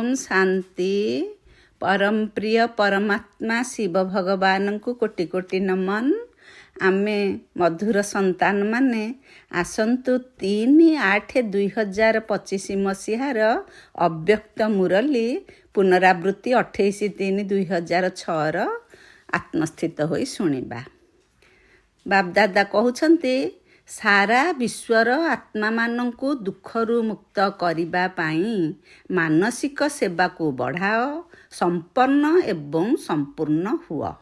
ओम शांति। परम प्रिय परमात्मा शिव भगवान को कोटि कोटि नमन। आमे मधुर संतान माने आसंतु 3/8/2025 मसीहार अव्यक्त मुरली पुनरावृत्ति 28/3/2006 आत्मस्थित होई शुणिबा। बापदादा कहउछन्ति सारा विश्वर आत्मा मानंकु दुखरु मुक्त करिबा पाई मानसिक सेवा को बढ़ाओ, संपन्न एवं संपूर्ण हुआ।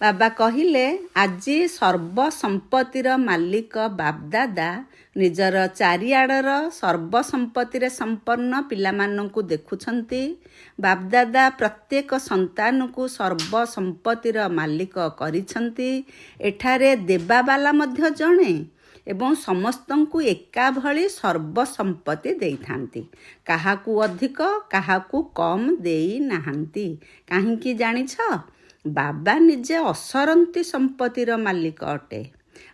बाबा कहिले आजी सर्वसंपत्तिर मालिक बापदादा निजर चारिआडर सर्वसंपत्तिर संपन्न पिलामानंकु देखुछन्ति। बापदादा प्रत्येक संतानकु सर्वसंपत्तिर मालिक करिछन्ति। एठारे देवाबाला मध्य जणे एवं समस्तंकु एका भली सर्वसंपत्ति देइथांती। काहाकु अधिक काहाकु कम देई नाहांती। काहिंकी जानिछ? बाबा निजे असरंती संपत्तिर मालिक अटे।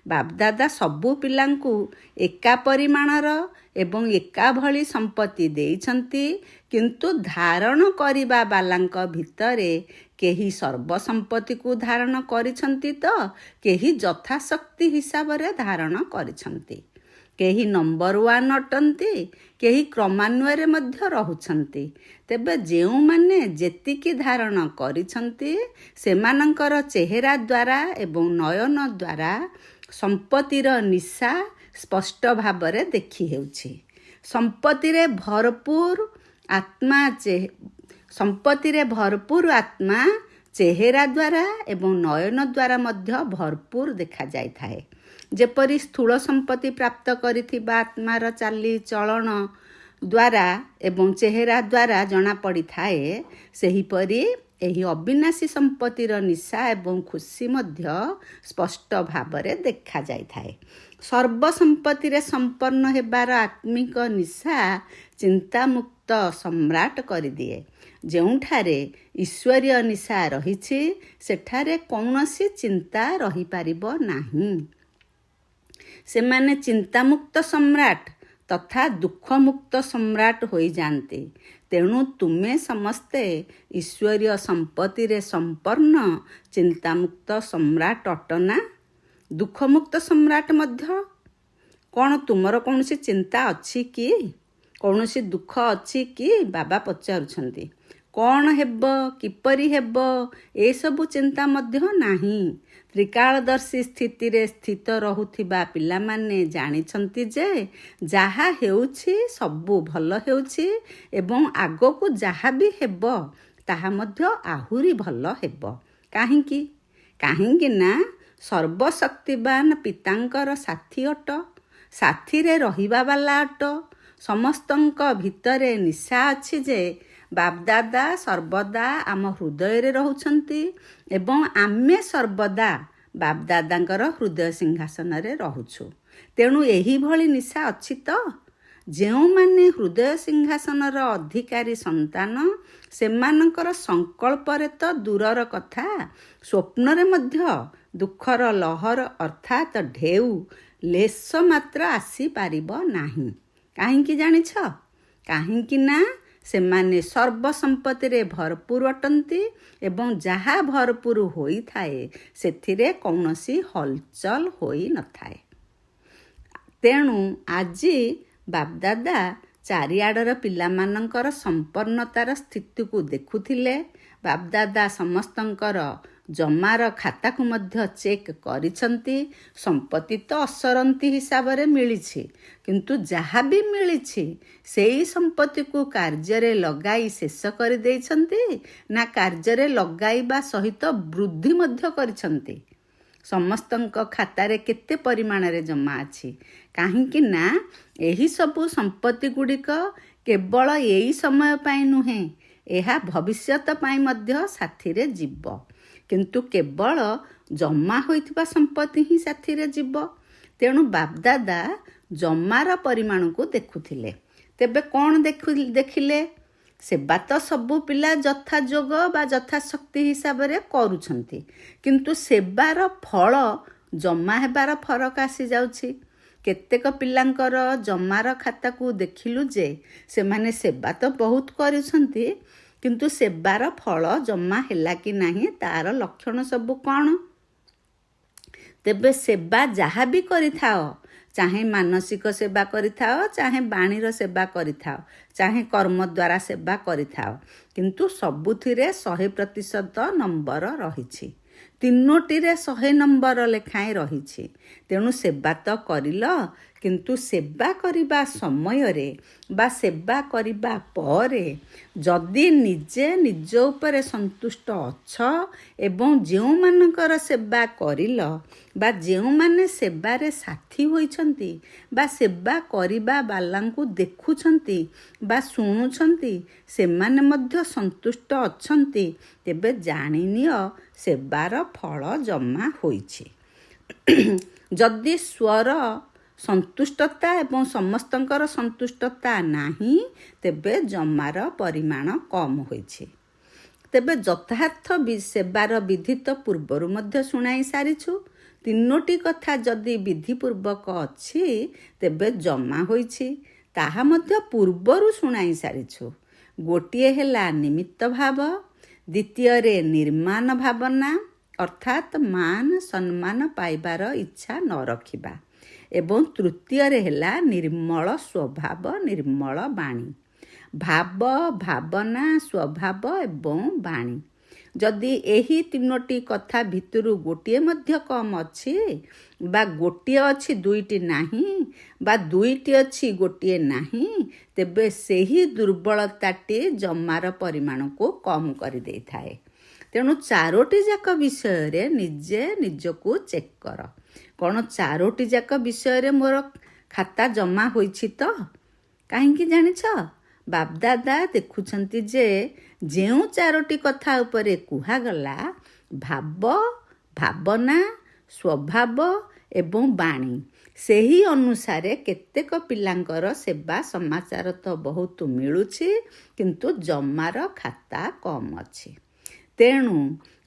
बापदादा सबु पिलांकु एका परिमाणर एवं एका भली संपत्ति देइछन्ति, किंतु धारण करिबा बालांक भितरे केही सर्वसंपत्ति को धारण करिछन्ति तो केही यथाशक्ति हिसाब रे धारण करिछन्ति। केही नंबर 1 अटन्ति, केही क्रमान्वय मध्य रहुछन्ति। तेबे जेउ माने जेतिकी धारण करिछन्ति सेमानंकर चेहरा द्वारा एवं नयन द्वारा संपत्तिर निशा स्पष्ट भावरे देखि हेउछि। संपत्तिरे भरपूर आत्मा चेहरा द्वारा एवं नयन द्वारा मध्य भरपूर देखा जाय थाए। जेपरि स्थूल संपत्ति प्राप्त करिथिबा आत्मार चाली चलन द्वारा एवं चेहरा द्वारा जना पड़ी थाए, सेहीपरि एही अविनाशी संपत्तिर निशा एवं खुशी मध्य स्पष्ट भावरे देखा जाय थाए। सर्वसंपत्तिरे संपन्न हेबार आत्मिक निशा चिंतामुक्त सम्राट करिदिए। ଯେଉଁଠାରେ ଈଶ୍ୱରୀୟ ନିଶା ରହିଛି ସେଠାରେ କୌଣସି ଚିନ୍ତା ରହିପାରିବ ନାହିଁ। ସେମାନେ ଚିନ୍ତାମୁକ୍ତ ସମ୍ରାଟ ତଥା ଦୁଃଖମୁକ୍ତ ସମ୍ରାଟ ହୋଇଯାନ୍ତି। ତେଣୁ ତୁମେ ସମସ୍ତେ ଈଶ୍ୱରୀୟ ସମ୍ପତ୍ତିରେ ସମ୍ପନ୍ନ ଚିନ୍ତାମୁକ୍ତ ସମ୍ରାଟ ଅଟନା। ଦୁଃଖମୁକ୍ତ ସମ୍ରାଟ ମଧ୍ୟ କ'ଣ ତୁମର କୌଣସି ଚିନ୍ତା ଅଛି କି? କୌଣସି ଦୁଃଖ ଅଛି କି? ବାବା ପଚାରୁଛନ୍ତି। କ'ଣ ହେବ, କିପରି ହେବ, ଏସବୁ ଚିନ୍ତା ମଧ୍ୟ ନାହିଁ। ତ୍ରିକାଳଦର୍ଶୀ ସ୍ଥିତିରେ ସ୍ଥିତ ରହୁଥିବା ପିଲାମାନେ ଜାଣିଛନ୍ତି ଯେ ଯାହା ହେଉଛି ସବୁ ଭଲ ହେଉଛି ଏବଂ ଆଗକୁ ଯାହା ବି ହେବ ତାହା ମଧ୍ୟ ଆହୁରି ଭଲ ହେବ। କାହିଁକି? କାହିଁକି ନା ସର୍ବଶକ୍ତିବାନ ପିତାଙ୍କର ସାଥୀ ଅଟ, ସାଥିରେ ରହିବା ବାଲା ଅଟ। ସମସ୍ତଙ୍କ ଭିତରେ ନିଶା ଅଛି ଯେ ବାପଦାଦା ସର୍ବଦା ଆମ ହୃଦୟରେ ରହୁଛନ୍ତି ଏବଂ ଆମେ ସର୍ବଦା ବାପଦାଦାଙ୍କର ହୃଦୟ ସିଂହାସନରେ ରହୁଛୁ। ତେଣୁ ଏହିଭଳି ନିଶା ଅଛି ତ? ଯେଉଁମାନେ ହୃଦୟ ସିଂହାସନର ଅଧିକାରୀ ସନ୍ତାନ ସେମାନଙ୍କର ସଂକଳ୍ପରେ ତ ଦୂରର କଥା, ସ୍ୱପ୍ନରେ ମଧ୍ୟ ଦୁଃଖର ଲହର ଅର୍ଥାତ୍ ଢେଉ ଲେଶ ମାତ୍ର ଆସିପାରିବ ନାହିଁ। କାହିଁକି ଜାଣିଛ? କାହିଁକି ନା ସେମାନେ ସର୍ବସମ୍ପତ୍ତିରେ ଭରପୁର ଅଟନ୍ତି ଏବଂ ଯାହା ଭରପୁର ହୋଇଥାଏ ସେଥିରେ କୌଣସି ହଲଚଲ ହୋଇନଥାଏ। ତେଣୁ ଆଜି ବାପଦାଦା ଚାରିଆଡ଼ର ପିଲାମାନଙ୍କର ସମ୍ପନ୍ନତାର ସ୍ଥିତିକୁ ଦେଖୁଥିଲେ। ବାପଦାଦା ସମସ୍ତଙ୍କର ଜମାର ଖାତାକୁ ମଧ୍ୟ ଚେକ୍ କରିଛନ୍ତି। ସମ୍ପତ୍ତି ତ ଅସରନ୍ତି ହିସାବରେ ମିଳିଛି, କିନ୍ତୁ ଯାହା ବି ମିଳିଛି ସେଇ ସମ୍ପତ୍ତିକୁ କାର୍ଯ୍ୟରେ ଲଗାଇ ଶେଷ କରିଦେଇଛନ୍ତି ନା କାର୍ଯ୍ୟରେ ଲଗାଇବା ସହିତ ବୃଦ୍ଧି ମଧ୍ୟ କରିଛନ୍ତି? ସମସ୍ତଙ୍କ ଖାତାରେ କେତେ ପରିମାଣରେ ଜମା ଅଛି? କାହିଁକି ନା ଏହିସବୁ ସମ୍ପତ୍ତି ଗୁଡ଼ିକ କେବଳ ଏଇ ସମୟ ପାଇଁ ନୁହେଁ, ଏହା ଭବିଷ୍ୟତ ପାଇଁ ମଧ୍ୟ ସାଥିରେ ଯିବ। କିନ୍ତୁ କେବଳ ଜମା ହୋଇଥିବା ସମ୍ପତ୍ତି ହିଁ ସାଥିରେ ଯିବ। ତେଣୁ ବାପଦାଦା ଜମାର ପରିମାଣକୁ ଦେଖୁଥିଲେ। ତେବେ କ'ଣ ଦେଖିଲେ? ସେବା ତ ସବୁ ପିଲା ଯଥାଯୋଗ ବା ଯଥାଶକ୍ତି ହିସାବରେ କରୁଛନ୍ତି, କିନ୍ତୁ ସେବାର ଫଳ ଜମା ହେବାର ଫରକ ଆସିଯାଉଛି। କେତେକ ପିଲାଙ୍କର ଜମାର ଖାତାକୁ ଦେଖିଲୁ ଯେ ସେମାନେ ସେବା ତ ବହୁତ କରୁଛନ୍ତି, କିନ୍ତୁ ସେବାର ଫଳ ଜମା ହେଲା କି ନାହିଁ ତାର ଲକ୍ଷଣ ସବୁ କ'ଣ? ତେବେ ସେବା ଯାହା ବି କରିଥାଅ, ଚାହେଁ ମାନସିକ ସେବା କରିଥାଅ, ଚାହେଁ ବାଣୀର ସେବା କରିଥାଅ, ଚାହେଁ କର୍ମ ଦ୍ୱାରା ସେବା କରିଥାଅ, କିନ୍ତୁ ସବୁଥିରେ 100% ନମ୍ବର ରହିଛି। ତିନୋଟିରେ 100 ନମ୍ବର ଲେଖାଏଁ ରହିଛି। ତେଣୁ ସେବା ତ କରିଲ, କିନ୍ତୁ ସେବା କରିବା ସମୟରେ ବା ସେବା କରିବା ପରେ ଯଦି ନିଜେ ନିଜ ଉପରେ ସନ୍ତୁଷ୍ଟ ଅଛ ଏବଂ ଯେଉଁମାନଙ୍କର ସେବା କରିଲ ବା ଯେଉଁମାନେ ସେବାରେ ସାଥୀ ହୋଇଛନ୍ତି ବା ସେବା କରିବା ବାଲାଙ୍କୁ ଦେଖୁଛନ୍ତି ବା ଶୁଣୁଛନ୍ତି ସେମାନେ ମଧ୍ୟ ସନ୍ତୁଷ୍ଟ ଅଛନ୍ତି, ତେବେ ଜାଣିନିଅ ସେବାର ଫଳ ଜମା ହୋଇଛି। ଯଦି ସ୍ୱର ସନ୍ତୁଷ୍ଟତା ଏବଂ ସମସ୍ତଙ୍କର ସନ୍ତୁଷ୍ଟତା ନାହିଁ, ତେବେ ଜମାର ପରିମାଣ କମ୍ ହୋଇଛି। ତେବେ ଯଥାର୍ଥ ସେବାର ବିଧି ତ ପୂର୍ବରୁ ମଧ୍ୟ ଶୁଣାଇ ସାରିଛୁ। ତିନୋଟି କଥା ଯଦି ବିଧିପୂର୍ବକ ଅଛି, ତେବେ ଜମା ହୋଇଛି, ତାହା ମଧ୍ୟ ପୂର୍ବରୁ ଶୁଣାଇ ସାରିଛୁ। ଗୋଟିଏ ହେଲା ନିମିତ୍ତ ଭାବ, ଦ୍ୱିତୀୟରେ ନିର୍ମାଣ ଭାବନା ଅର୍ଥାତ୍ ମାନ ସମ୍ମାନ ପାଇବାର ଇଚ୍ଛା ନ ରଖିବା, ଏବଂ ତୃତୀୟରେ ହେଲା ନିର୍ମଳ ସ୍ୱଭାବ ନିର୍ମଳ ବାଣୀ। ଭାବ, ଭାବନା, ସ୍ୱଭାବ ଏବଂ ବାଣୀ। ଯଦି ଏହି ତିନୋଟି କଥା ଭିତରୁ ଗୋଟିଏ ମଧ୍ୟ କମ୍ ଅଛି ବା ଗୋଟିଏ ଅଛି ଦୁଇଟି ନାହିଁ ବା ଦୁଇଟି ଅଛି ଗୋଟିଏ ନାହିଁ, ତେବେ ସେହି ଦୁର୍ବଳତାଟି ଜମାର ପରିମାଣକୁ କମ୍ କରିଦେଇଥାଏ। ତେଣୁ ଚାରୋଟି ଯାକ ବିଷୟରେ ନିଜେ ନିଜକୁ ଚେକ୍ କର। କ'ଣ ଚାରୋଟି ଯାକ ବିଷୟରେ ମୋର ଖାତା ଜମା ହୋଇଛି ତ? କାହିଁକି ଜାଣିଛ? ବାପଦାଦା ଦେଖୁଛନ୍ତି ଯେ ଯେଉଁ ଚାରୋଟି କଥା ଉପରେ କୁହାଗଲା, ଭାବ, ଭାବନା, ସ୍ୱଭାବ ଏବଂ ବାଣୀ, ସେହି ଅନୁସାରେ କେତେକ ପିଲାଙ୍କର ସେବା ସମାଚାର ତ ବହୁତ ମିଳୁଛି, କିନ୍ତୁ ଜମାର ଖାତା କମ୍ ଅଛି। ତେଣୁ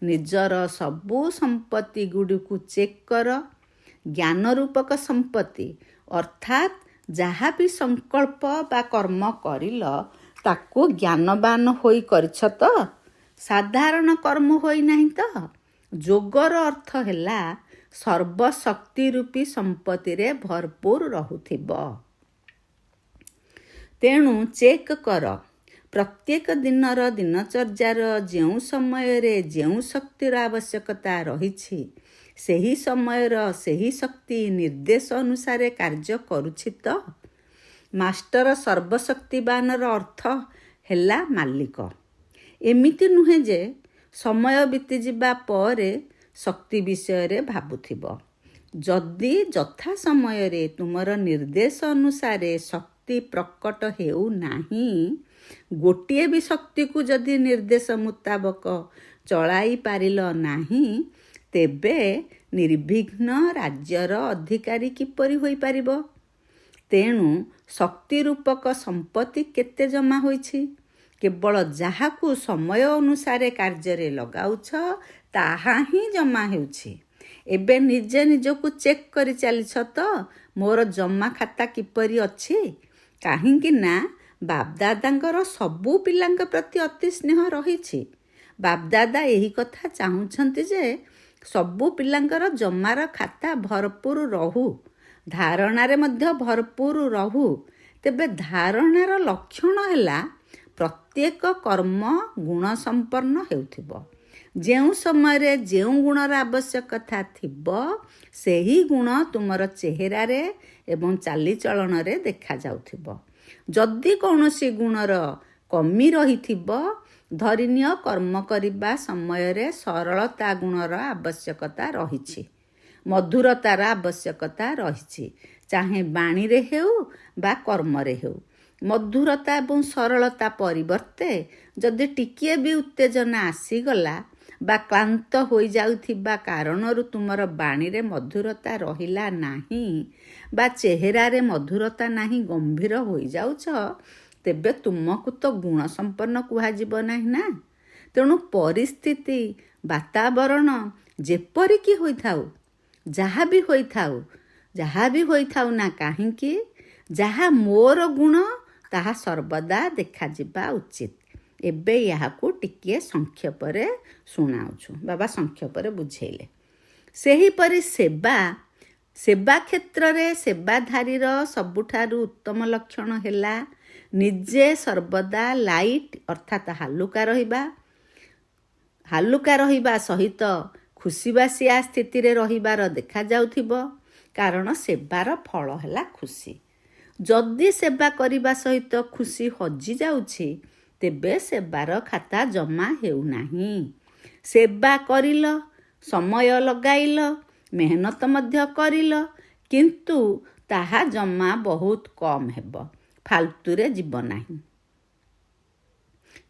ନିଜର ସବୁ ସମ୍ପତ୍ତି ଗୁଡ଼ିକୁ ଚେକ୍ କର। ଜ୍ଞାନ ରୂପକ ସମ୍ପତ୍ତି ଅର୍ଥାତ୍ ଯାହା ବି ସଂକଳ୍ପ ବା କର୍ମ କରିଲ ତାକୁ ଜ୍ଞାନବାନ ହୋଇ କରିଛ ତ? ସାଧାରଣ କର୍ମ ହୋଇନାହିଁ ତ? ଯୋଗର ଅର୍ଥ ହେଲା ସର୍ବଶକ୍ତି ରୂପୀ ସମ୍ପତ୍ତିରେ ଭରପୁର ରହୁଥିବ। ତେଣୁ ଚେକ୍ କର ପ୍ରତ୍ୟେକ ଦିନର ଦିନଚର୍ଯ୍ୟାର ଯେଉଁ ସମୟରେ ଯେଉଁ ଶକ୍ତିର ଆବଶ୍ୟକତା ରହିଛି, ସେହି ସମୟର ସେହି ଶକ୍ତି ନିର୍ଦ୍ଦେଶ ଅନୁସାରେ କାର୍ଯ୍ୟ କରୁଛି ତ? ମାଷ୍ଟର ସର୍ବଶକ୍ତିବାନର ଅର୍ଥ ହେଲା ମାଲିକ। ଏମିତି ନୁହେଁ ଯେ ସମୟ ବିତିଯିବା ପରେ ଶକ୍ତି ବିଷୟରେ ଭାବୁଥିବ। ଯଦି ଯଥା ସମୟରେ ତୁମର ନିର୍ଦ୍ଦେଶ ଅନୁସାରେ ଶକ୍ତି ପ୍ରକଟ ହେଉନାହିଁ, ଗୋଟିଏ ବି ଶକ୍ତିକୁ ଯଦି ନିର୍ଦ୍ଦେଶ ମୁତାବକ ଚଳାଇ ପାରିଲ ନାହିଁ, ତେବେ ନିର୍ବିଘ୍ନ ରାଜ୍ୟର ଅଧିକାରୀ କିପରି ହୋଇପାରିବ? ତେଣୁ ଶକ୍ତି ରୂପକ ସମ୍ପତ୍ତି କେତେ ଜମା ହୋଇଛି? କେବଳ ଯାହାକୁ ସମୟ ଅନୁସାରେ କାର୍ଯ୍ୟରେ ଲଗାଉଛ ତାହା ହିଁ ଜମା ହେଉଛି। ଏବେ ନିଜେ ନିଜକୁ ଚେକ୍ କରି ଚାଲିଛ ତ ମୋର ଜମା ଖାତା କିପରି ଅଛି? କାହିଁକି ନା ବାପଦାଦାଙ୍କର ସବୁ ପିଲାଙ୍କ ପ୍ରତି ଅତି ସ୍ନେହ ରହିଛି। ବାପଦାଦା ଏହି କଥା ଚାହୁଁଛନ୍ତି ଯେ ସବୁ ପିଲାଙ୍କର ଜମାର ଖାତା ଭରପୁର ରହୁ, ଧାରଣାରେ ମଧ୍ୟ ଭରପୁର ରହୁ। ତେବେ ଧାରଣାର ଲକ୍ଷଣ ହେଲା ପ୍ରତ୍ୟେକ କର୍ମ ଗୁଣ ସମ୍ପନ୍ନ ହେଉଥିବ। ଯେଉଁ ସମୟରେ ଯେଉଁ ଗୁଣର ଆବଶ୍ୟକତା ଥିବ, ସେହି ଗୁଣ ତୁମର ଚେହେରାରେ ଏବଂ ଚାଲିଚଳନରେ ଦେଖାଯାଉଥିବ। ଯଦି କୌଣସି ଗୁଣର କମି ରହିଥିବ, ଧରିନିଅ କର୍ମ କରିବା ସମୟରେ ସରଳତା ଗୁଣର ଆବଶ୍ୟକତା ରହିଛି, ମଧୁରତାର ଆବଶ୍ୟକତା ରହିଛି, ଚାହେଁ ବାଣୀରେ ହେଉ ବା କର୍ମରେ ହେଉ। ମଧୁରତା ଏବଂ ସରଳତା ପରିବର୍ତ୍ତେ ଯଦି ଟିକିଏ ବି ଉତ୍ତେଜନା ଆସିଗଲା ବା କ୍ଳାନ୍ତ ହୋଇଯାଉଥିବା କାରଣରୁ ତୁମର ବାଣୀରେ ମଧୁରତା ରହିଲା ନାହିଁ ବା ଚେହେରାରେ ମଧୁରତା ନାହିଁ, ଗମ୍ଭୀର ହୋଇଯାଉଛ, ତେବେ ତୁମକୁ ତ ଗୁଣ ସମ୍ପନ୍ନ କୁହାଯିବ ନାହିଁ ନା। ତେଣୁ ପରିସ୍ଥିତି, ବାତାବରଣ ଯେପରିକି ହୋଇଥାଉ, ଯାହା ବି ହୋଇଥାଉ, ଯାହା ବି ହୋଇଥାଉ ନା କାହିଁକି, ଯାହା ମୋର ଗୁଣ ତାହା ସର୍ବଦା ଦେଖାଯିବା ଉଚିତ। ଏବେ ଏହାକୁ ଟିକିଏ ସଂକ୍ଷେପରେ ଶୁଣାଉଛୁ। ବାବା ସଂକ୍ଷେପରେ ବୁଝେଇଲେ। ସେହିପରି ସେବା କ୍ଷେତ୍ରରେ ସେବାଧାରୀର ସବୁଠାରୁ ଉତ୍ତମ ଲକ୍ଷଣ ହେଲା ନିଜେ ସର୍ବଦା ଲାଇଟ୍ ଅର୍ଥାତ୍ ହାଲୁକା ରହିବା ସହିତ ଖୁସିବାସିଆ ସ୍ଥିତିରେ ରହିବାର ଦେଖାଯାଉଥିବ। କାରଣ ସେବାର ଫଳ ହେଲା ଖୁସି। ଯଦି ସେବା କରିବା ସହିତ ଖୁସି ହଜିଯାଉଛି, ତେବେ ସେବାର ଖାତା ଜମା ହେଉନାହିଁ। ସେବା କରିଲ, ସମୟ ଲଗାଇଲ, ମେହନତ ମଧ୍ୟ କରିଲ, କିନ୍ତୁ ତାହା ଜମା ବହୁତ କମ୍ ହେବ, ଫାଲତୁରେ ଯିବ ନାହିଁ।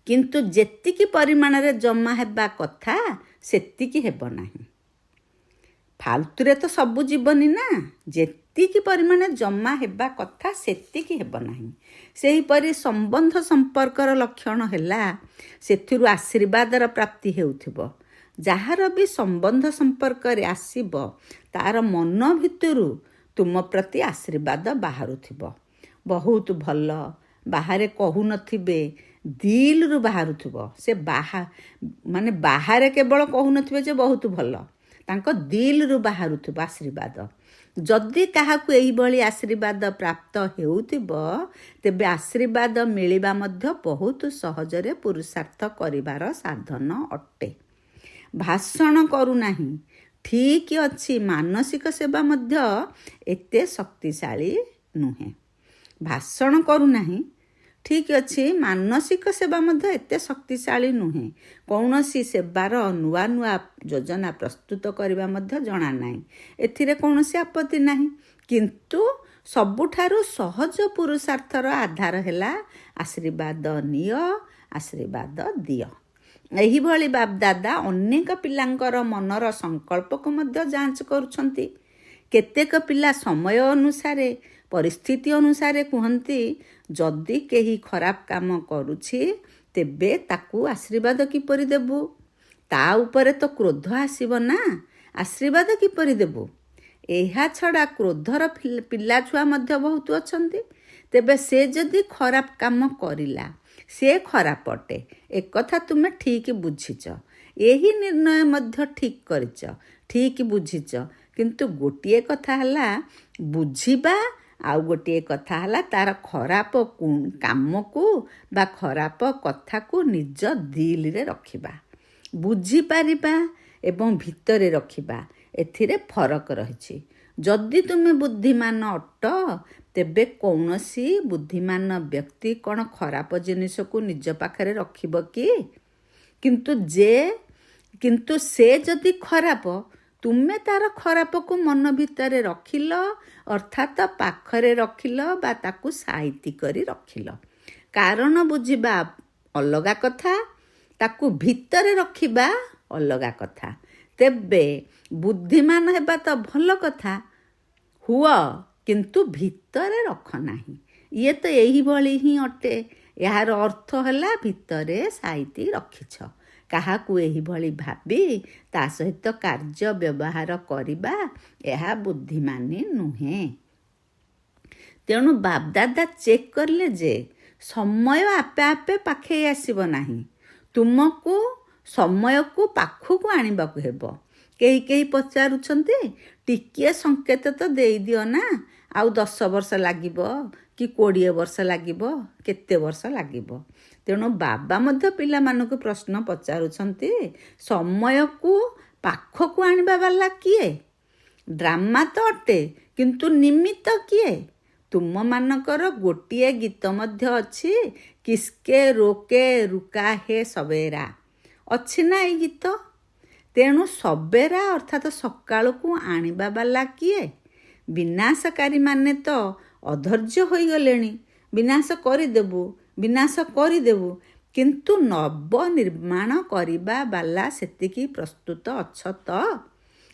କିନ୍ତୁ ଯେତିକି ପରିମାଣରେ ଜମା ହେବା କଥା ସେତିକି ହେବ ନାହିଁ। ଫାଲତୁରେ ତ ସବୁ ଯିବନି ନା, ଯେତିକି ପରିମାଣରେ ଜମା ହେବା କଥା ସେତିକି ହେବ ନାହିଁ। ସେହିପରି ସମ୍ବନ୍ଧ ସମ୍ପର୍କର ଲକ୍ଷଣ ହେଲା ସେଥିରୁ ଆଶୀର୍ବାଦର ପ୍ରାପ୍ତି ହେଉଥିବ। ଯାହାର ବି ସମ୍ବନ୍ଧ ସମ୍ପର୍କରେ ଆସିବ ତାର ମନ ଭିତରୁ ତୁମ ପ୍ରତି ଆଶୀର୍ବାଦ ବାହାରୁଥିବ। ବହୁତ ଭଲ, ବାହାରେ କହୁନଥିବେ, ଦିଲରୁ ବାହାରୁଥିବ। ସେ ବାହାରେ କେବଳ କହୁନଥିବେ ଯେ ବହୁତ ଭଲ, ତାଙ୍କ ଦିଲରୁ ବାହାରୁଥିବ ଆଶୀର୍ବାଦ। ଯଦି କାହାକୁ ଏହିଭଳି ଆଶୀର୍ବାଦ ପ୍ରାପ୍ତ ହେଉଥିବ, ତେବେ ଆଶୀର୍ବାଦ ମିଳିବା ମଧ୍ୟ ବହୁତ ସହଜରେ ପୁରୁଷାର୍ଥ କରିବାର ସାଧନ ଅଟେ। ଭାଷଣ କରୁନାହିଁ, ଠିକ୍ ଅଛି, ମାନସିକ ସେବା ମଧ୍ୟ ଏତେ ଶକ୍ତିଶାଳୀ ନୁହେଁ। ଭାଷଣ କରୁନାହିଁ, ଠିକ୍ ଅଛି, ମାନସିକ ସେବା ମଧ୍ୟ ଏତେ ଶକ୍ତିଶାଳୀ ନୁହେଁ। କୌଣସି ସେବାର ନୂଆ ନୂଆ ଯୋଜନା ପ୍ରସ୍ତୁତ କରିବା ମଧ୍ୟ ଜଣା ନାହିଁ, ଏଥିରେ କୌଣସି ଆପତ୍ତି ନାହିଁ। କିନ୍ତୁ ସବୁଠାରୁ ସହଜ ପୁରୁଷାର୍ଥର ଆଧାର ହେଲା ଆଶୀର୍ବାଦ ନିଅ, ଆଶୀର୍ବାଦ ଦିଅ। ଏହିଭଳି ବାପଦାଦା ଅନେକ ପିଲାଙ୍କର ମନର ସଂକଳ୍ପକୁ ମଧ୍ୟ ଯାଞ୍ଚ କରୁଛନ୍ତି। କେତେକ ପିଲା ସମୟ ଅନୁସାରେ, ପରିସ୍ଥିତି ଅନୁସାରେ କୁହନ୍ତି, ଯଦି କେହି ଖରାପ କାମ କରୁଛି ତେବେ ତାକୁ ଆଶୀର୍ବାଦ କିପରି ଦେବୁ? ତା ଉପରେ ତ କ୍ରୋଧ ଆସିବ ନା, ଆଶୀର୍ବାଦ କିପରି ଦେବୁ? ଏହା ଛଡ଼ା କ୍ରୋଧର ପିଲାଛୁଆ ମଧ୍ୟ ବହୁତ ଅଛନ୍ତି। ତେବେ ସେ ଯଦି ଖରାପ କାମ କରିଲା, ସେ ଖରାପ ଅଟେ, ଏକଥା ତୁମେ ଠିକ୍ ବୁଝିଛ। ଏହି ନିର୍ଣ୍ଣୟ ମଧ୍ୟ ଠିକ୍ କରିଛ, ଠିକ୍ ବୁଝିଛ। କିନ୍ତୁ ଗୋଟିଏ କଥା ହେଲା ବୁଝିବା, ଆଉ ଗୋଟିଏ କଥା ହେଲା ତାର ଖରାପ କାମକୁ ବା ଖରାପ କଥାକୁ ନିଜ ଦିଲରେ ରଖିବା। ବୁଝିପାରିବା ଏବଂ ଭିତରେ ରଖିବା, ଏଥିରେ ଫରକ ରହିଛି। ଯଦି ତୁମେ ବୁଦ୍ଧିମାନ ଅଟ, ତେବେ କୌଣସି ବୁଦ୍ଧିମାନ ବ୍ୟକ୍ତି କ'ଣ ଖରାପ ଜିନିଷକୁ ନିଜ ପାଖରେ ରଖିବ କି? କିନ୍ତୁ ସେ ଯଦି ଖରାପ, ତୁମେ ତାର ଖରାପକୁ ମନ ଭିତରେ ରଖିଲ, ଅର୍ଥାତ୍ ପାଖରେ ରଖିଲ ବା ତାକୁ ସାଇତି କରି ରଖିଲ। କାରଣ ବୁଝିବା ଅଲଗା କଥା, ତାକୁ ଭିତରେ ରଖିବା ଅଲଗା କଥା। ତେବେ ବୁଦ୍ଧିମାନ ହେବା ତ ଭଲ କଥା, ହୁଅ, କିନ୍ତୁ ଭିତରେ ରଖ ନାହିଁ। ଇଏ ତ ଏହିଭଳି ହିଁ ଅଟେ। ଏହାର ଅର୍ଥ ହେଲା ଭିତରେ ସାଇତି ରଖିଛ। କାହାକୁ ଏହିଭଳି ଭାବି ତା ସହିତ କାର୍ଯ୍ୟ ବ୍ୟବହାର କରିବା, ଏହା ବୁଦ୍ଧିମାନୀ ନୁହେଁ। ତେଣୁ ବାପଦାଦା ଚେକ୍ କଲେ ଯେ ସମୟ ଆପେ ଆପେ ପାଖେଇ ଆସିବ ନାହିଁ, ତୁମକୁ ସମୟକୁ ପାଖକୁ ଆଣିବାକୁ ହେବ। କେହି ପଚାରୁଛନ୍ତି, ଟିକିଏ ସଂକେତ ତ ଦେଇଦିଅ ନା, ଆଉ 10 ବର୍ଷ ଲାଗିବ କି 20 ବର୍ଷ ଲାଗିବ, କେତେ ବର୍ଷ ଲାଗିବ? ତେଣୁ ବାବା ମଧ୍ୟ ପିଲାମାନଙ୍କୁ ପ୍ରଶ୍ନ ପଚାରୁଛନ୍ତି, ସମୟକୁ ପାଖକୁ ଆଣିବା ବାଲା କିଏ? ଡ୍ରାମା ତ ଅଟେ, କିନ୍ତୁ ନିମିତ୍ତ କିଏ? ତୁମମାନଙ୍କର ଗୋଟିଏ ଗୀତ ମଧ୍ୟ ଅଛି, କିସ୍କେ ରୋକେ ରୁକା ହେ ସବେରା, ଅଛି ନା ଏଇ ଗୀତ? ତେଣୁ ସବେରା ଅର୍ଥାତ୍ ସକାଳକୁ ଆଣିବା ବାଲା କିଏ? ବିନାଶକାରୀମାନେ ତ ଅଧୈର୍ଯ୍ୟ ହୋଇଗଲେଣି। ବିନାଶ କରିଦେବୁ, କିନ୍ତୁ ନବନିର୍ମାଣ କରିବା ବାଲା ସେତିକି ପ୍ରସ୍ତୁତ ଅଛ ତ?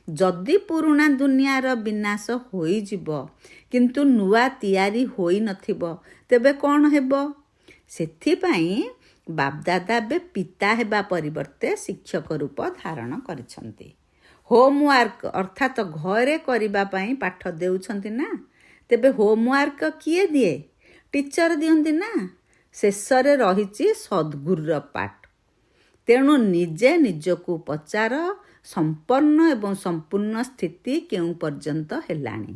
ଯଦି ପୁରୁଣା ଦୁନିଆର ବିନାଶ ହୋଇଯିବ, କିନ୍ତୁ ନୂଆ ତିଆରି ହୋଇନଥିବ, ତେବେ କ'ଣ ହେବ? ସେଥିପାଇଁ ବାପଦାଦା ଏବେ ପିତା ହେବା ପରିବର୍ତ୍ତେ ଶିକ୍ଷକ ରୂପ ଧାରଣ କରିଛନ୍ତି। ହୋମୱାର୍କ ଅର୍ଥାତ୍ ଘରେ କରିବା ପାଇଁ ପାଠ ଦେଉଛନ୍ତି ନା, ତେବେ ହୋମୱାର୍କ କିଏ ଦିଏ? ଟିଚର ଦିଅନ୍ତି ନା। ଶେଷରେ ରହିଛି ସଦ୍ଗୁରୁର ପାଠ। ତେଣୁ ନିଜେ ନିଜକୁ ପଚାର, ସମ୍ପନ୍ନ ଏବଂ ସମ୍ପୂର୍ଣ୍ଣ ସ୍ଥିତି କେଉଁ ପର୍ଯ୍ୟନ୍ତ ହେଲାଣି?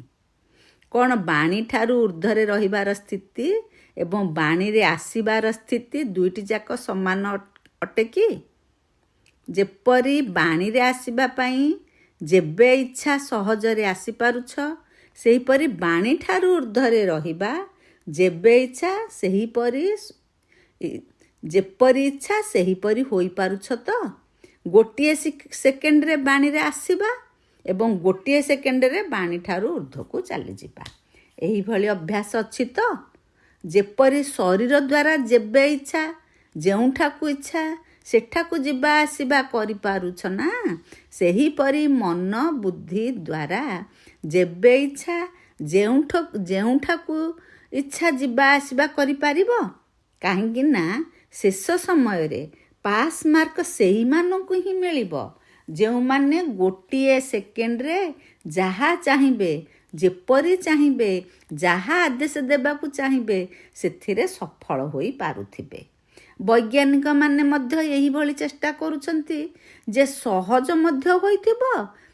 କ'ଣ ବାଣୀଠାରୁ ଉର୍ଦ୍ଧ୍ୱରେ ରହିବାର ସ୍ଥିତି ଏବଂ ବାଣୀରେ ଆସିବାର ସ୍ଥିତି ଦୁଇଟି ଯାକ ସମାନ ଅଟେ କି? ଯେପରି ବାଣୀରେ ଆସିବା ପାଇଁ ଯେବେ ଇଚ୍ଛା ସହଜରେ ଆସିପାରୁଛ, ସେହିପରି ବାଣୀଠାରୁ ଉର୍ଦ୍ଧ୍ୱରେ ରହିବା ଯେବେ ଇଚ୍ଛା ଯେପରି ଇଚ୍ଛା ସେହିପରି ହୋଇପାରୁଛ ତ? ଗୋଟିଏ ସେକେଣ୍ଡରେ ବାଣୀରେ ଆସିବା ଏବଂ ଗୋଟିଏ ସେକେଣ୍ଡରେ ବାଣୀଠାରୁ ଉର୍ଦ୍ଧ୍ୱକୁ ଚାଲିଯିବା। ଏହିଭଳି ଅଭ୍ୟାସ ଅଛି ତ? ଯେପରି ଶରୀର ଦ୍ୱାରା ଯେବେ ଇଚ୍ଛା ଯେଉଁଠାକୁ ଇଚ୍ଛା ସେଠାକୁ ଯିବା ଆସିବା କରିପାରୁଛ ନା, ସେହିପରି ମନ ବୁଦ୍ଧି ଦ୍ୱାରା ଯେବେ ଇଚ୍ଛା ଯେଉଁଠାକୁ ଇଚ୍ଛା ଯିବା ଆସିବା କରିପାରିବ। କାହିଁକି ନା ଶେଷ ସମୟରେ ପାସ୍ ମାର୍କ ସେହିମାନଙ୍କୁ ହିଁ ମିଳିବ ଯେଉଁମାନେ ଗୋଟିଏ ସେକେଣ୍ଡରେ ଯାହା ଚାହିଁବେ, ଯେପରି ଚାହିଁବେ, ଯାହା ଆଦେଶ ଦେବାକୁ ଚାହିଁବେ ସେଥିରେ ସଫଳ ହୋଇପାରୁଥିବେ। ବୈଜ୍ଞାନିକମାନେ ମଧ୍ୟ ଏହିଭଳି ଚେଷ୍ଟା କରୁଛନ୍ତି ଯେ ସହଜ ମଧ୍ୟ ହୋଇଥିବ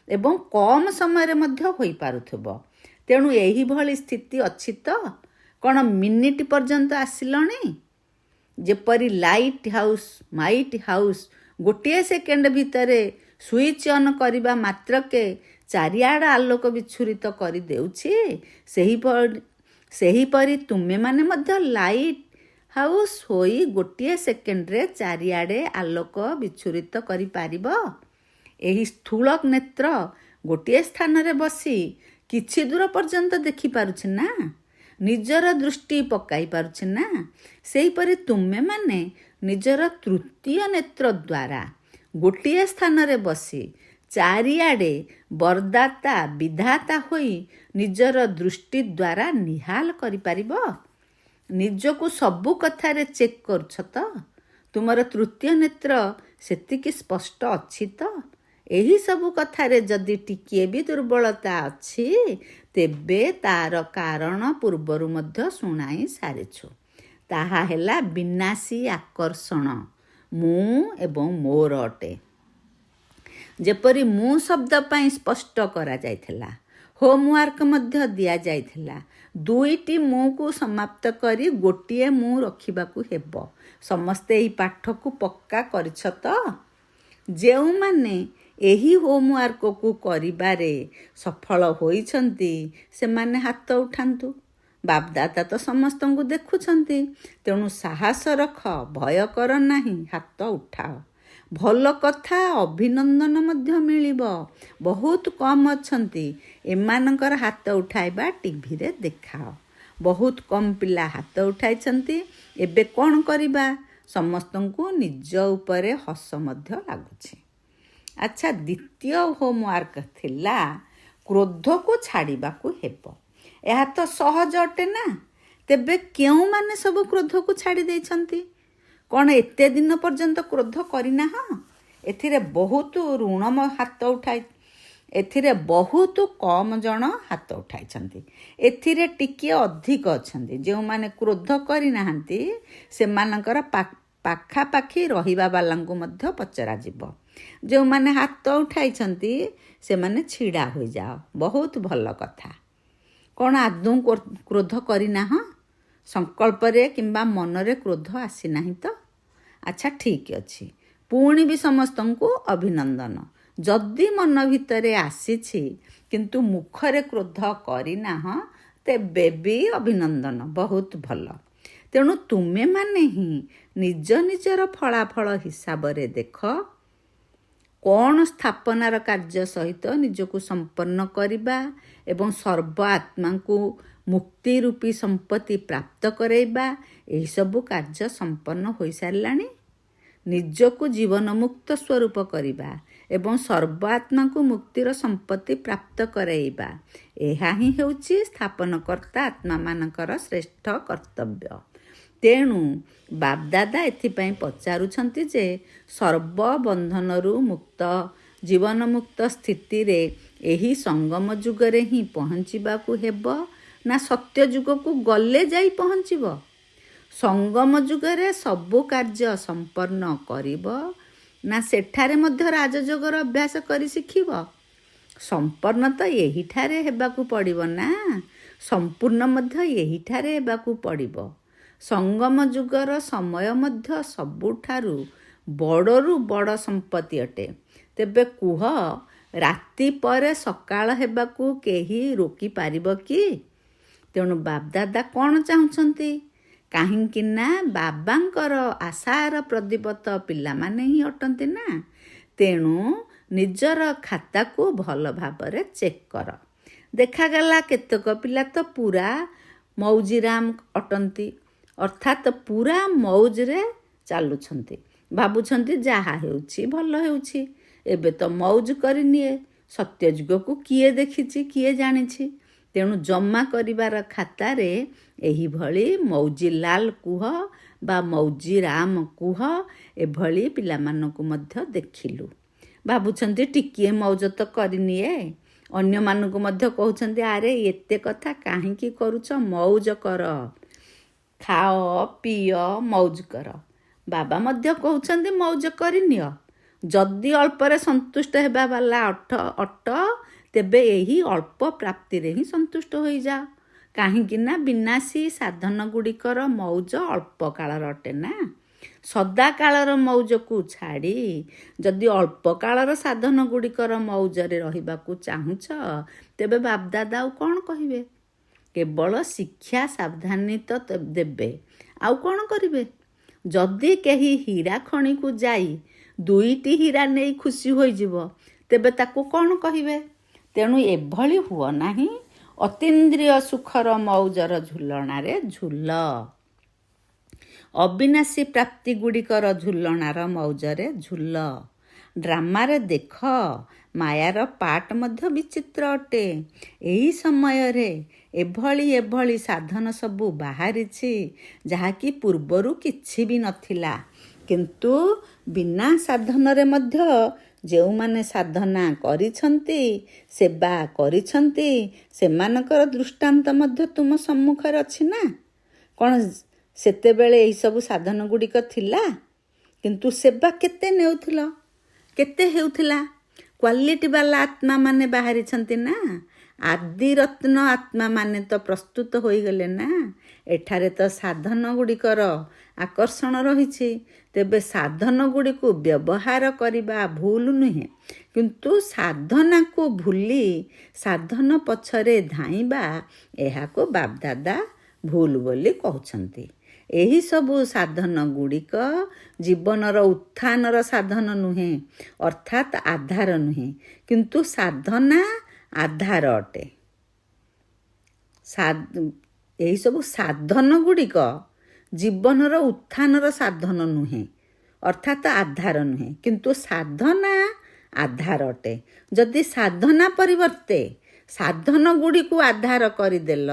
ଏବଂ କମ୍ ସମୟରେ ମଧ୍ୟ ହୋଇପାରୁଥିବ। ତେଣୁ ଏହିଭଳି ସ୍ଥିତି ଅଛି ତ? କ'ଣ ମିନିଟ୍ ପର୍ଯ୍ୟନ୍ତ ଆସିଲଣି? ଯେପରି ଲାଇଟ୍ ହାଉସ୍ ଗୋଟିଏ ସେକେଣ୍ଡ ଭିତରେ ସୁଇଚ୍ ଅନ୍ କରିବା ମାତ୍ରକେ ଚାରିଆଡ଼ ଆଲୋକ ବିଚ୍ଛୁରିତ କରିଦେଉଛି, ସେହିପରି ତୁମେମାନେ ମଧ୍ୟ ଲାଇଟ୍ ହାଉସ୍ ହୋଇ ଗୋଟିଏ ସେକେଣ୍ଡରେ ଚାରିଆଡ଼େ ଆଲୋକ ବିଚ୍ଛୁରିତ କରିପାରିବ? ଏହି ସ୍ଥୂଳ ନେତ୍ର ଗୋଟିଏ ସ୍ଥାନରେ ବସି କିଛି ଦୂର ପର୍ଯ୍ୟନ୍ତ ଦେଖିପାରୁଛି ନା, ନିଜର ଦୃଷ୍ଟି ପକାଇ ପାରୁଛି ନା। ସେହିପରି ତୁମେମାନେ ନିଜର ତୃତୀୟ ନେତ୍ର ଦ୍ୱାରା ଗୋଟିଏ ସ୍ଥାନରେ ବସି ଚାରିଆଡ଼େ ବରଦାତା ବିଧାତା ହୋଇ ନିଜର ଦୃଷ୍ଟି ଦ୍ୱାରା ନିହାଲ କରିପାରିବ? ନିଜକୁ ସବୁ କଥାରେ ଚେକ୍ କରୁଛ ତ? ତୁମର ତୃତୀୟ ନେତ୍ର ସେତିକି ସ୍ପଷ୍ଟ ଅଛି ତ? ଏହିସବୁ କଥାରେ ଯଦି ଟିକିଏ ବି ଦୁର୍ବଳତା ଅଛି, ତେବେ ତା'ର କାରଣ ପୂର୍ବରୁ ମଧ୍ୟ ଶୁଣାଇ ସାରିଛୁ। ତାହା ହେଲା ବିନାଶୀ ଆକର୍ଷଣ ମୁଁ ଏବଂ ମୋର ଅଟେ। ଯେପରି ମୁଁ ଶବ୍ଦ ପାଇଁ ସ୍ପଷ୍ଟ କରାଯାଇଥିଲା, ହୋମୱାର୍କ ମଧ୍ୟ ଦିଆଯାଇଥିଲା। ଦୁଇଟି ମୁଁକୁ ସମାପ୍ତ କରି ଗୋଟିଏ ମୁଁ ରଖିବାକୁ ହେବ। ସମସ୍ତେ ଏହି ପାଠକୁ ପକ୍କା କରିଛ ତ? ଯେଉଁମାନେ ଏହି ହୋମୱାର୍କକୁ କରିବାରେ ସଫଳ ହୋଇଛନ୍ତି ସେମାନେ ହାତ ଉଠାନ୍ତୁ। ବାପଦାଦା ତ ସମସ୍ତଙ୍କୁ ଦେଖୁଛନ୍ତି, ତେଣୁ ସାହସ ରଖ, ଭୟ କର ନାହିଁ, ହାତ ଉଠାଅ। ଭଲ କଥା, ଅଭିନନ୍ଦନ ମଧ୍ୟ ମିଳିବ। ବହୁତ କମ୍ ଅଛନ୍ତି, ଏମାନଙ୍କର ହାତ ଉଠାଇବା ଟିଭିରେ ଦେଖାଅ। ବହୁତ କମ୍ ପିଲା ହାତ ଉଠାଇଛନ୍ତି। ଏବେ କ'ଣ କରିବା? ସମସ୍ତଙ୍କୁ ନିଜ ଉପରେ ହସ ମଧ୍ୟ ଲାଗୁଛି। ଆଚ୍ଛା, ଦ୍ୱିତୀୟ ହୋମୱାର୍କ ଥିଲା କ୍ରୋଧକୁ ଛାଡ଼ିବାକୁ ହେବ। ଏହା ତ ସହଜ ଅଟେ ନା? ତେବେ କେଉଁମାନେ ସବୁ କ୍ରୋଧକୁ ଛାଡ଼ି ଦେଇଛନ୍ତି? କ'ଣ ଏତେ ଦିନ ପର୍ଯ୍ୟନ୍ତ କ୍ରୋଧ କରିନାହଁ? ଏଥିରେ ବହୁତ କମ୍ ଜଣ ହାତ ଉଠାଇଛନ୍ତି। ଏଥିରେ ଟିକିଏ ଅଧିକ ଅଛନ୍ତି। ଯେଉଁମାନେ କ୍ରୋଧ କରିନାହାନ୍ତି ସେମାନଙ୍କର ପାଖାପାଖି ରହିବା ବାଲାଙ୍କୁ ମଧ୍ୟ ପଚରାଯିବ। ଯେଉଁମାନେ ହାତ ଉଠାଇଛନ୍ତି ସେମାନେ ଛିଡ଼ା ହୋଇଯାଅ। ବହୁତ ଭଲ କଥା। କ'ଣ ଆଦୌ କ୍ରୋଧ କରିନାହଁ? ସଂକଳ୍ପରେ କିମ୍ବା ମନରେ କ୍ରୋଧ ଆସିନାହିଁ ତ? ଆଚ୍ଛା, ଠିକ୍ ଅଛି। ପୁଣି ବି ସମସ୍ତଙ୍କୁ ଅଭିନନ୍ଦନ। ଯଦି ମନ ଭିତରେ ଆସିଛି କିନ୍ତୁ ମୁଖରେ କ୍ରୋଧ କରିନାହଁ, ତେବେ ବି ଅଭିନନ୍ଦନ, ବହୁତ ଭଲ। ତେଣୁ ତୁମେମାନେ ହିଁ ନିଜ ନିଜର ଫଳାଫଳ ହିସାବରେ ଦେଖ। କ'ଣ ସ୍ଥାପନାର କାର୍ଯ୍ୟ ସହିତ ନିଜକୁ ସମ୍ପନ୍ନ କରିବା ଏବଂ ସର୍ବ ଆତ୍ମାଙ୍କୁ ମୁକ୍ତି ରୂପୀ ସମ୍ପତ୍ତି ପ୍ରାପ୍ତ କରାଇବା, ଏହିସବୁ କାର୍ଯ୍ୟ ସମ୍ପନ୍ନ ହୋଇସାରିଲାଣି। ନିଜକୁ ଜୀବନମୁକ୍ତ ସ୍ୱରୂପ କରିବା ଏବଂ ସର୍ବ ଆତ୍ମାଙ୍କୁ ମୁକ୍ତିର ସମ୍ପତ୍ତି ପ୍ରାପ୍ତ କରାଇବା, ଏହା ହିଁ ହେଉଛି ସ୍ଥାପନକର୍ତ୍ତା ଆତ୍ମାମାନଙ୍କର ଶ୍ରେଷ୍ଠ କର୍ତ୍ତବ୍ୟ। ତେଣୁ ବାପଦାଦା ଏଥିପାଇଁ ପଚାରୁଛନ୍ତି ଯେ ସର୍ବବନ୍ଧନରୁ ମୁକ୍ତ ଜୀବନମୁକ୍ତ ସ୍ଥିତିରେ ଏହି ସଙ୍ଗମ ଯୁଗରେ ହିଁ ପହଞ୍ଚିବାକୁ ହେବ ନା ସତ୍ୟ ଯୁଗକୁ ଗଲେ ଯାଇ ପହଞ୍ଚିବ? ସଙ୍ଗମ ଯୁଗରେ ସବୁ କାର୍ଯ୍ୟ ସମ୍ପନ୍ନ କରିବ ନା ସେଠାରେ ମଧ୍ୟ ରାଜଯୋଗର ଅଭ୍ୟାସ କରି ଶିଖିବ? ସମ୍ପନ୍ନ ତ ଏହିଠାରେ ହେବାକୁ ପଡ଼ିବ ନା, ସମ୍ପୂର୍ଣ୍ଣ ମଧ୍ୟ ଏହିଠାରେ ହେବାକୁ ପଡ଼ିବ। ସଙ୍ଗମ ଯୁଗର ସମୟ ମଧ୍ୟ ସବୁଠାରୁ ବଡ଼ରୁ ବଡ଼ ସମ୍ପତ୍ତି ଅଟେ। ତେବେ କୁହ, ରାତି ପରେ ସକାଳ ହେବାକୁ କେହି ରୋକିପାରିବ କି? ତେଣୁ ବାପଦାଦା କ'ଣ ଚାହୁଁଛନ୍ତି? କାହିଁକି ନା ବାବାଙ୍କର ଆଶାର ପ୍ରଦୀପ ତ ପିଲାମାନେ ହିଁ ଅଟନ୍ତି ନା। ତେଣୁ ନିଜର ଖାତାକୁ ଭଲ ଭାବରେ ଚେକ୍ କର। ଦେଖାଗଲା କେତେକ ପିଲା ତ ପୁରା ମୌଜିରାମ ଅଟନ୍ତି, ଅର୍ଥାତ୍ ପୁରା ମୌଜରେ ଚାଲୁଛନ୍ତି। ଭାବୁଛନ୍ତି ଯାହା ହେଉଛି ଭଲ ହେଉଛି, ଏବେ ତ ମୌଜ କରିନିଏ। ସତ୍ୟଯୁଗକୁ କିଏ ଦେଖିଛି, କିଏ ଜାଣିଛି? ତେଣୁ ଜମା କରିବାର ଖାତାରେ ଏହିଭଳି ମୌଜିଲାଲ କୁହ ବା ମୌଜିରାମ କୁହ, ଏଭଳି ପିଲାମାନଙ୍କୁ ମଧ୍ୟ ଦେଖିଲୁ। ଭାବୁଛନ୍ତି ଟିକିଏ ମୌଜ ତ କରିନିଏ। ଅନ୍ୟମାନଙ୍କୁ ମଧ୍ୟ କହୁଛନ୍ତି, ଆରେ ଏତେ କଥା କାହିଁକି କରୁଛ? ମୌଜ କର, ଖାଅ ପିଅ, ମୌଜ କର। ବାବା ମଧ୍ୟ କହୁଛନ୍ତି ମୌଜ କରିନିଅ। ଯଦି ଅଳ୍ପରେ ସନ୍ତୁଷ୍ଟ ହେବା ବାଲା ଅଟ, ତେବେ ଏହି ଅଳ୍ପ ପ୍ରାପ୍ତିରେ ହିଁ ସନ୍ତୁଷ୍ଟ ହୋଇଯାଅ। କାହିଁକି ନା ବିନାଶୀ ସାଧନ ଗୁଡ଼ିକର ମୌଜ ଅଳ୍ପ କାଳର ଅଟେ ନା। ସଦାକାଳର ମୌଜକୁ ଛାଡ଼ି ଯଦି ଅଳ୍ପ କାଳର ସାଧନ ଗୁଡ଼ିକର ମୌଜରେ ରହିବାକୁ ଚାହୁଁଛ, ତେବେ ବାପଦାଦା ଆଉ କ'ଣ କହିବେ? କେବଳ ଶିକ୍ଷା ସାବଧାନୀ ତ ଦେବେ, ଆଉ କ'ଣ କରିବେ? ଯଦି କେହି ହୀରା ଖଣିକୁ ଯାଇ 2ଟି ହୀରା ନେଇ ଖୁସି ହୋଇଯିବ, ତେବେ ତାକୁ କ'ଣ କହିବେ? ତେଣୁ ଏଭଳି ହୁଅ ନାହିଁ। ଅତୀନ୍ଦ୍ରିୟ ସୁଖର ମୌଜର ଝୁଲଣାରେ ଝୁଲ। ଅବିନାଶୀ ପ୍ରାପ୍ତି ଗୁଡ଼ିକର ଝୁଲଣାର ମୌଜରେ ଝୁଲ। ଡ୍ରାମାରେ ଦେଖ, ମାୟାର ପାଟ ମଧ୍ୟ ବିଚିତ୍ର ଅଟେ। ଏହି ସମୟରେ ଏଭଳି ସାଧନ ସବୁ ବାହାରିଛି, ଯାହାକି ପୂର୍ବରୁ କିଛି ବି ନଥିଲା। କିନ୍ତୁ ବିନା ସାଧନରେ ମଧ୍ୟ ଯେଉଁମାନେ ସାଧନା କରିଛନ୍ତି, ସେବା କରିଛନ୍ତି, ସେମାନଙ୍କର ଦୃଷ୍ଟାନ୍ତ ମଧ୍ୟ ତୁମ ସମ୍ମୁଖରେ ଅଛି ନା। କ'ଣ ସେତେବେଳେ ଏହିସବୁ ସାଧନ ଗୁଡ଼ିକ ଥିଲା? କିନ୍ତୁ ସେବା କେତେ ନେଉଥିଲ, କେତେ ହେଉଥିଲା? କ୍ୱାଲିଟି ବାଲା ଆତ୍ମାମାନେ ବାହାରିଛନ୍ତି ନା। ଆଦିରତ୍ନ ଆତ୍ମାମାନେ ତ ପ୍ରସ୍ତୁତ ହୋଇଗଲେ ନା। ଏଠାରେ ତ ସାଧନ ଗୁଡ଼ିକର ଆକର୍ଷଣ ରହିଛି। ତେବେ ସାଧନ ଗୁଡ଼ିକୁ ବ୍ୟବହାର କରିବା ଭୁଲ ନୁହେଁ, କିନ୍ତୁ ସାଧନାକୁ ଭୁଲି ସାଧନ ପଛରେ ଧାଇଁବା, ଏହାକୁ ବାପଦାଦା ଭୁଲ ବୋଲି କହୁଛନ୍ତି। ଏହିସବୁ ସାଧନ ଗୁଡ଼ିକ ଜୀବନର ଉତ୍ଥାନର ସାଧନ ନୁହେଁ, ଅର୍ଥାତ୍ ଆଧାର ନୁହେଁ, କିନ୍ତୁ ସାଧନା ଆଧାର ଅଟେ। ଏହିସବୁ ସାଧନ ଗୁଡ଼ିକ ଜୀବନର ଉତ୍ଥାନର ସାଧନ ନୁହେଁ, ଅର୍ଥାତ୍ ଆଧାର ନୁହେଁ, କିନ୍ତୁ ସାଧନା ଆଧାର ଅଟେ। ଯଦି ସାଧନା ପରିବର୍ତ୍ତେ ସାଧନ ଗୁଡ଼ିକୁ ଆଧାର କରିଦେଲ,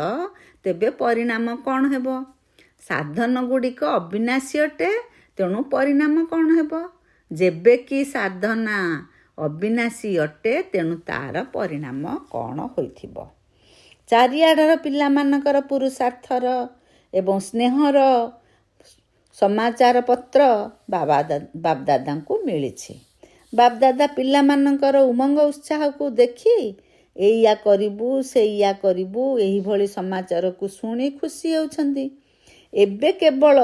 ତେବେ ପରିଣାମ କ'ଣ ହେବ? ସାଧନ ଗୁଡ଼ିକ ଅବିନାଶୀ ଅଟେ, ତେଣୁ ପରିଣାମ କ'ଣ ହେବ? ଯେବେ କି ସାଧନା ଅବିନାଶୀ ଅଟେ, ତେଣୁ ତାର ପରିଣାମ କ'ଣ ହୋଇଥିବ? ଚାରିଆଡ଼ର ପିଲାମାନଙ୍କର ପୁରୁଷାର୍ଥର ଏବଂ ସ୍ନେହର ସମାଚାର ପତ୍ର ବାପଦାଦାଙ୍କୁ ମିଳିଛି। ବାପଦାଦା ପିଲାମାନଙ୍କର ଉମଙ୍ଗ ଉତ୍ସାହକୁ ଦେଖି ଏଇଆ କରିବୁ, ସେଇଆ କରିବୁ, ଏହିଭଳି ସମାଚାରକୁ ଶୁଣି ଖୁସି ହେଉଛନ୍ତି। ଏବେ କେବଳ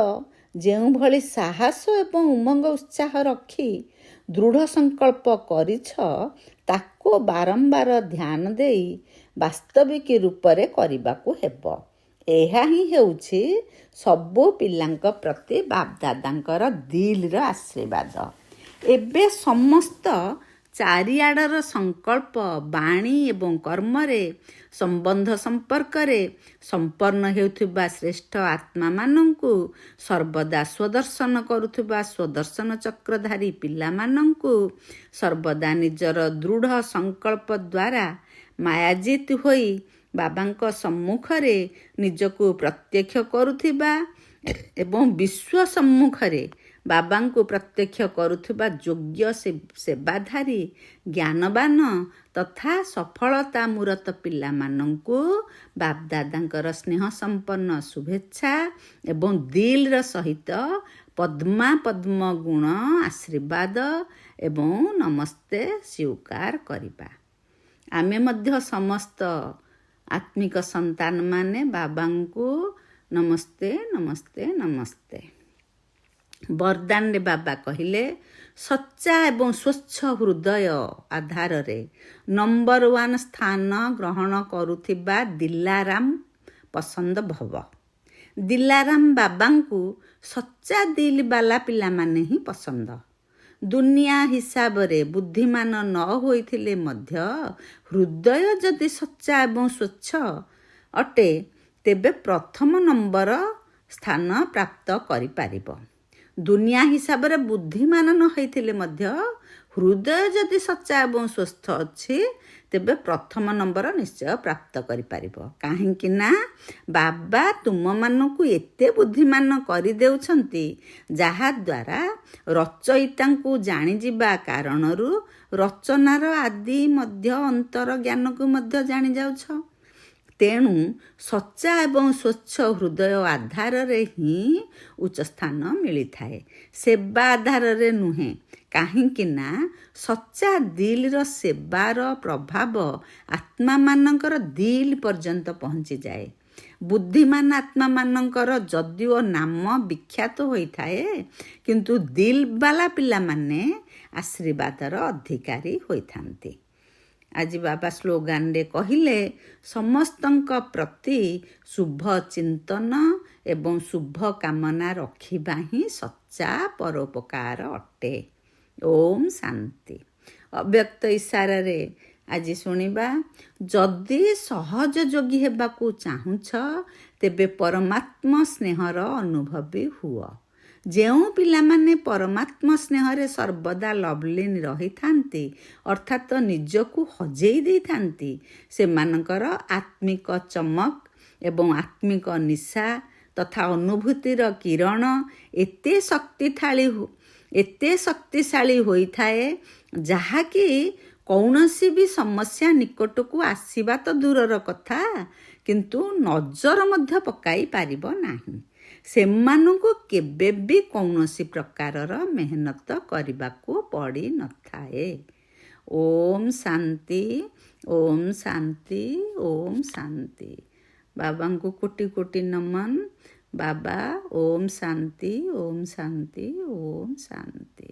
ଯେଉଁଭଳି ସାହସ ଏବଂ ଉମଙ୍ଗ ଉତ୍ସାହ ରଖି ଦୃଢ଼ ସଂକଳ୍ପ କରିଛ, ତାକୁ ବାରମ୍ବାର ଧ୍ୟାନ ଦେଇ ବାସ୍ତବିକ ରୂପରେ କରିବାକୁ ହେବ। ଏହା ହିଁ ହେଉଛି ସବୁ ପିଲାଙ୍କ ପ୍ରତି ବାପଦାଦାଙ୍କର ଦିଲର ଆଶୀର୍ବାଦ। ଏବେ ସମସ୍ତ ଚାରିଆଡ଼ର ସଂକଳ୍ପ, ବାଣୀ ଏବଂ କର୍ମରେ ସମ୍ବନ୍ଧ ସମ୍ପର୍କରେ ସମ୍ପନ୍ନ ହେଉଥିବା ଶ୍ରେଷ୍ଠ ଆତ୍ମାମାନଙ୍କୁ, ସର୍ବଦା ସ୍ୱଦର୍ଶନ କରୁଥିବା ସ୍ୱଦର୍ଶନ ଚକ୍ରଧାରୀ ପିଲାମାନଙ୍କୁ, ସର୍ବଦା ନିଜର ଦୃଢ଼ ସଂକଳ୍ପ ଦ୍ୱାରା ମାୟାଜିତ ହୋଇ ବାବାଙ୍କ ସମ୍ମୁଖରେ ନିଜକୁ ପ୍ରତ୍ୟକ୍ଷ କରୁଥିବା ଏବଂ ବିଶ୍ୱ ସମ୍ମୁଖରେ ବାବାଙ୍କୁ ପ୍ରତ୍ୟକ୍ଷ କରୁଥିବା ଯୋଗ୍ୟ ସେବାଧାରୀ ଜ୍ଞାନବାନ ତଥା ସଫଳତା ମୂରତ ପିଲାମାନଙ୍କୁ ବାପଦାଦାଙ୍କର ସ୍ନେହ ସମ୍ପନ୍ନ ଶୁଭେଚ୍ଛା ଏବଂ ଦିଲ୍ର ସହିତ ପଦ୍ମ ଗୁଣ ଆଶୀର୍ବାଦ ଏବଂ ନମସ୍ତେ ସ୍ୱୀକାର କରିବା। ଆମେ ମଧ୍ୟ ସମସ୍ତ ଆତ୍ମିକ ସନ୍ତାନମାନେ ବାବାଙ୍କୁ ନମସ୍ତେ ନମସ୍ତେ ନମସ୍ତେ। ବରଦାନରେ ବାବା କହିଲେ, ସଚ୍ଚା ଏବଂ ସ୍ୱଚ୍ଛ ହୃଦୟ ଆଧାରରେ ନମ୍ବର 1 ସ୍ଥାନ ଗ୍ରହଣ କରୁଥିବା ଦିଲାରାମ ପସନ୍ଦ ଭବ। ଦିଲାରାମ ବାବାଙ୍କୁ ସଚ୍ଚା ଦିଲ୍ ବାଲା ପିଲାମାନେ ହିଁ ପସନ୍ଦ। ଦୁନିଆ ହିସାବରେ ବୁଦ୍ଧିମାନ ନ ହୋଇଥିଲେ ମଧ୍ୟ ହୃଦୟ ଯଦି ସଚ୍ଚା ଏବଂ ସ୍ୱଚ୍ଛ ଅଟେ ତେବେ ପ୍ରଥମ ନମ୍ବର ସ୍ଥାନ ପ୍ରାପ୍ତ କରିପାରିବ। ଦୁନିଆ ହିସାବରେ ବୁଦ୍ଧିମାନ ନ ହୋଇଥିଲେ ମଧ୍ୟ ହୃଦୟ ଯଦି ସଚ୍ଚା ଏବଂ ସ୍ୱସ୍ଥ ଅଛି ତେବେ ପ୍ରଥମ ନମ୍ବର ନିଶ୍ଚୟ ପ୍ରାପ୍ତ କରିପାରିବ। କାହିଁକି ନା ବାବା ତୁମମାନଙ୍କୁ ଏତେ ବୁଦ୍ଧିମାନ କରିଦେଉଛନ୍ତି ଯାହାଦ୍ୱାରା ରଚୟିତାଙ୍କୁ ଜାଣିଯିବା କାରଣରୁ ରଚନାର ଆଦି ମଧ୍ୟ ଅନ୍ତର ଜ୍ଞାନକୁ ମଧ୍ୟ ଜାଣିଯାଉଛ। ତେଣୁ ସଚ୍ଚା ଏବଂ ସ୍ୱଚ୍ଛ ହୃଦୟ ଆଧାରରେ ହିଁ ଉଚ୍ଚ ସ୍ଥାନ ମିଳିଥାଏ, ସେବା ଆଧାରରେ ନୁହେଁ। କାହିଁକି ନା ସଚ୍ଚା ଦିଲ୍ର ସେବାର ପ୍ରଭାବ ଆତ୍ମାମାନଙ୍କର ଦିଲ୍ ପର୍ଯ୍ୟନ୍ତ ପହଞ୍ଚିଯାଏ। ବୁଦ୍ଧିମାନ ଆତ୍ମାମାନଙ୍କର ଯଦିଓ ନାମ ବିଖ୍ୟାତ ହୋଇଥାଏ କିନ୍ତୁ ଦିଲ୍ ବାଲା ପିଲାମାନେ ଆଶୀର୍ବାଦର ଅଧିକାରୀ ହୋଇଥାନ୍ତି। ଆଜି ବାବା ସ୍ଲୋଗାନରେ କହିଲେ, ସମସ୍ତଙ୍କ ପ୍ରତି ଶୁଭ ଚିନ୍ତନ ଏବଂ ଶୁଭ କାମନା ରଖିବା ହିଁ ସଚ୍ଚା ପରୋପକାର ଅଟେ। ଓମ୍ ଶାନ୍ତି। ଅବ୍ୟକ୍ତ ଇଶାରାରେ ଆଜି ଶୁଣିବା, ଯଦି ସହଜ ଯୋଗୀ ହେବାକୁ ଚାହୁଁଛ ତେବେ ପରମାତ୍ମ ସ୍ନେହର ଅନୁଭବୀ ହୁଅ। ଯେଉଁ ପିଲାମାନେ ପରମାତ୍ମ ସ୍ନେହରେ ସର୍ବଦା ଲଭ୍ଲିନ୍ ରହିଥାନ୍ତି ଅର୍ଥାତ୍ ନିଜକୁ ହଜେଇ ଦେଇଥାନ୍ତି ସେମାନଙ୍କର ଆତ୍ମିକ ଚମକ ଏବଂ ଆତ୍ମିକ ନିଶା ତଥା ଅନୁଭୂତିର କିରଣ ଏତେ ଶକ୍ତିଶାଳୀ ହୋଇଥାଏ ଯାହାକି କୌଣସି ବି ସମସ୍ୟା ନିକଟକୁ ଆସିବା ତ ଦୂରର କଥା କିନ୍ତୁ ନଜର ମଧ୍ୟ ପକାଇ ପାରିବ ନାହିଁ। ସେମାନଙ୍କୁ କେବେ ବି କୌଣସି ପ୍ରକାରର ମେହନତ କରିବାକୁ ପଡ଼ିନଥାଏ। ଓମ୍ ଶାନ୍ତି, ଓମ୍ ଶାନ୍ତି, ଓମ୍ ଶାନ୍ତି। ବାବାଙ୍କୁ କୋଟି କୋଟି ନମନ। ବାବା ଓମ୍ ଶାନ୍ତି, ଓମ୍ ଶାନ୍ତି, ଓମ୍ ଶାନ୍ତି।